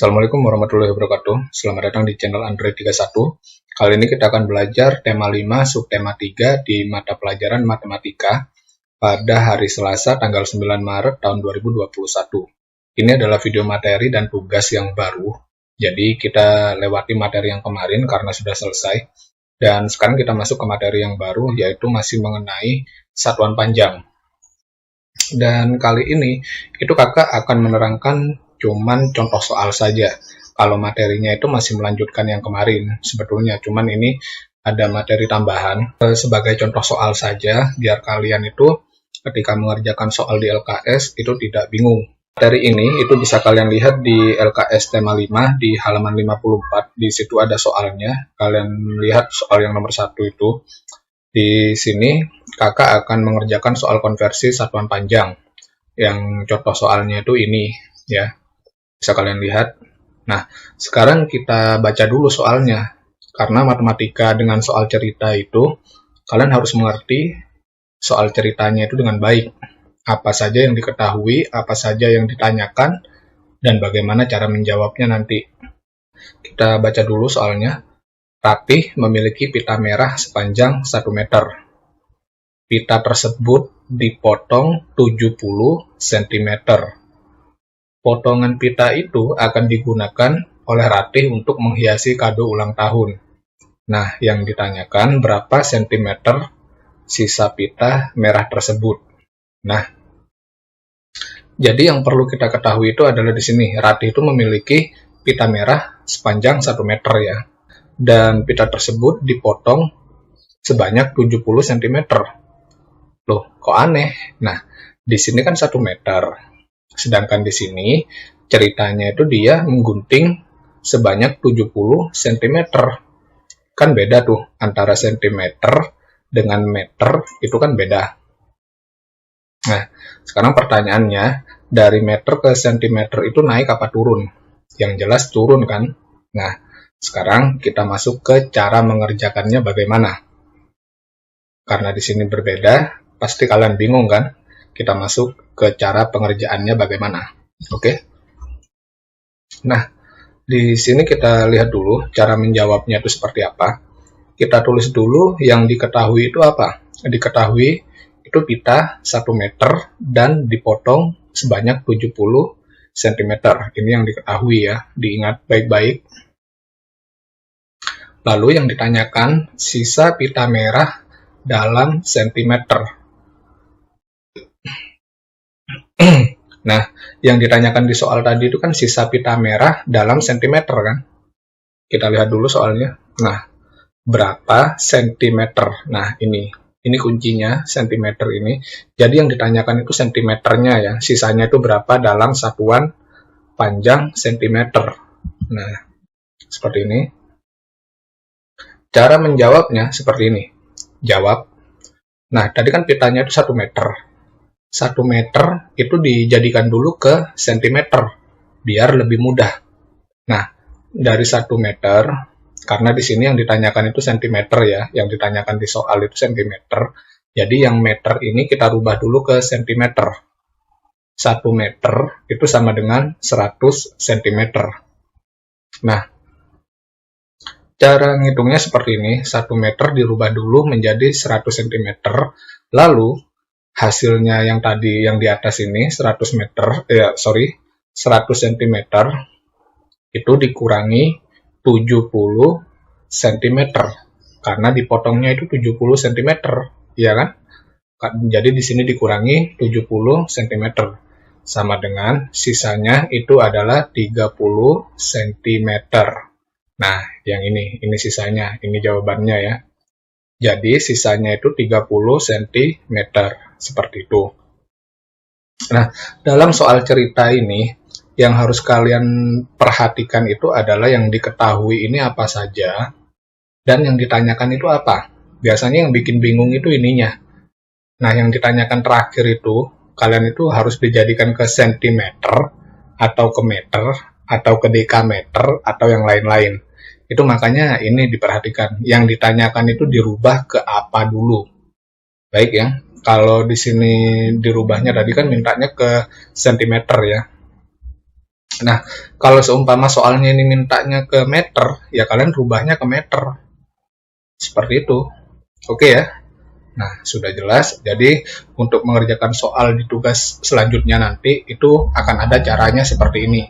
Assalamualaikum warahmatullahi wabarakatuh. Selamat datang di channel Android 31. Kali ini kita akan belajar tema 5 subtema 3 di mata pelajaran matematika pada hari Selasa tanggal 9 Maret tahun 2021. Ini adalah video materi dan tugas yang baru. Jadi kita lewati materi yang kemarin karena sudah selesai. Dan sekarang kita masuk ke materi yang baru, yaitu masih mengenai satuan panjang. Dan kali ini itu kakak akan menerangkan cuman contoh soal saja. Kalau materinya itu masih melanjutkan yang kemarin sebetulnya, cuman ini ada materi tambahan sebagai contoh soal saja, biar kalian itu ketika mengerjakan soal di LKS itu tidak bingung. Materi ini itu bisa kalian lihat di LKS tema 5 di halaman 54, di situ ada soalnya. Kalian lihat soal yang nomor 1 itu. Di sini kakak akan mengerjakan soal konversi satuan panjang. Yang contoh soalnya itu ini ya. Bisa kalian lihat. Nah, sekarang kita baca dulu soalnya. Karena matematika dengan soal cerita itu, kalian harus mengerti soal ceritanya itu dengan baik. Apa saja yang diketahui, apa saja yang ditanyakan, dan bagaimana cara menjawabnya nanti. Kita baca dulu soalnya. Ratih memiliki pita merah sepanjang 1 meter. Pita tersebut dipotong 70 cm. Potongan pita itu akan digunakan oleh Ratih untuk menghiasi kado ulang tahun. Nah, yang ditanyakan berapa sentimeter sisa pita merah tersebut. Nah, jadi yang perlu kita ketahui itu adalah di sini. Ratih itu memiliki pita merah sepanjang 1 meter ya. Dan pita tersebut dipotong sebanyak 70 cm. Loh, kok aneh? Nah, di sini kan 1 meter. Sedangkan di sini ceritanya itu dia menggunting sebanyak 70 cm. Kan beda tuh, antara centimeter dengan meter itu kan beda. Nah, sekarang pertanyaannya, dari meter ke sentimeter itu naik apa turun? Yang jelas turun kan? Nah, sekarang kita masuk ke cara mengerjakannya bagaimana. Karena di sini berbeda, pasti kalian bingung kan? Kita masuk ke cara pengerjaannya bagaimana. Oke? Nah, di sini kita lihat dulu cara menjawabnya itu seperti apa. Kita tulis dulu yang diketahui itu apa. Diketahui itu pita 1 meter dan dipotong sebanyak 70 cm. Ini yang diketahui ya, diingat baik-baik. Lalu yang ditanyakan sisa pita merah dalam sentimeter. Nah, yang ditanyakan di soal tadi itu kan sisa pita merah dalam sentimeter kan? Kita lihat dulu soalnya. Nah, berapa sentimeter? Nah, ini kuncinya, sentimeter ini. Jadi yang ditanyakan itu sentimeternya ya. Sisanya itu berapa dalam satuan panjang sentimeter. Nah, seperti ini. Cara menjawabnya seperti ini. Jawab. Nah, tadi kan pitanya itu 1 meter. 1 meter itu dijadikan dulu ke sentimeter, biar lebih mudah. Nah, dari 1 meter, karena di sini yang ditanyakan itu sentimeter ya, yang ditanyakan di soal itu sentimeter, jadi yang meter ini kita rubah dulu ke sentimeter. 1 meter itu sama dengan 100 cm. Nah, cara ngitungnya seperti ini, 1 meter dirubah dulu menjadi 100 cm, lalu hasilnya yang tadi yang di atas ini 100 cm itu dikurangi 70 cm karena dipotongnya itu 70 cm, ya kan? Jadi di sini dikurangi 70 cm sama dengan sisanya itu adalah 30 cm. Nah, yang ini sisanya, ini jawabannya ya. Jadi sisanya itu 30 cm. Seperti itu. Nah, dalam soal cerita ini, yang harus kalian perhatikan itu adalah yang diketahui ini apa saja, dan yang ditanyakan itu apa. Biasanya yang bikin bingung itu ininya. Nah, yang ditanyakan terakhir itu, kalian itu harus dijadikan ke sentimeter, atau ke meter, atau ke dekameter, atau yang lain-lain. Itu makanya ini diperhatikan. Yang ditanyakan itu dirubah ke apa dulu. Baik ya. Kalau di sini dirubahnya tadi kan mintanya ke sentimeter ya. Nah, kalau seumpama soalnya ini mintanya ke meter, ya kalian rubahnya ke meter. Seperti itu. Oke ya? Nah, sudah jelas. Jadi, untuk mengerjakan soal di tugas selanjutnya nanti, itu akan ada caranya seperti ini.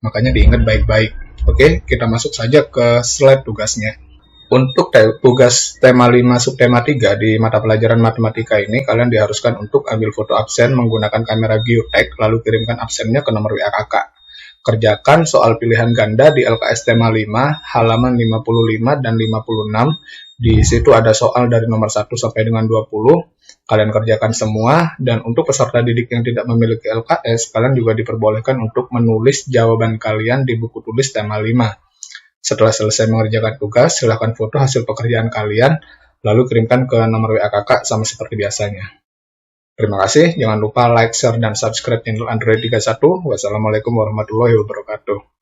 Makanya diingat baik-baik. Oke, kita masuk saja ke slide tugasnya. Untuk tugas tema 5 subtema 3 di mata pelajaran matematika ini, kalian diharuskan untuk ambil foto absen menggunakan kamera geotek, lalu kirimkan absennya ke nomor WA kakak. Kerjakan soal pilihan ganda di LKS tema 5, halaman 55 dan 56. Di situ ada soal dari nomor 1 sampai dengan 20. Kalian kerjakan semua, dan untuk peserta didik yang tidak memiliki LKS, kalian juga diperbolehkan untuk menulis jawaban kalian di buku tulis tema 5. Setelah selesai mengerjakan tugas, silahkan foto hasil pekerjaan kalian, lalu kirimkan ke nomor WA kakak sama seperti biasanya. Terima kasih, jangan lupa like, share, dan subscribe channel Android 31. Wassalamualaikum warahmatullahi wabarakatuh.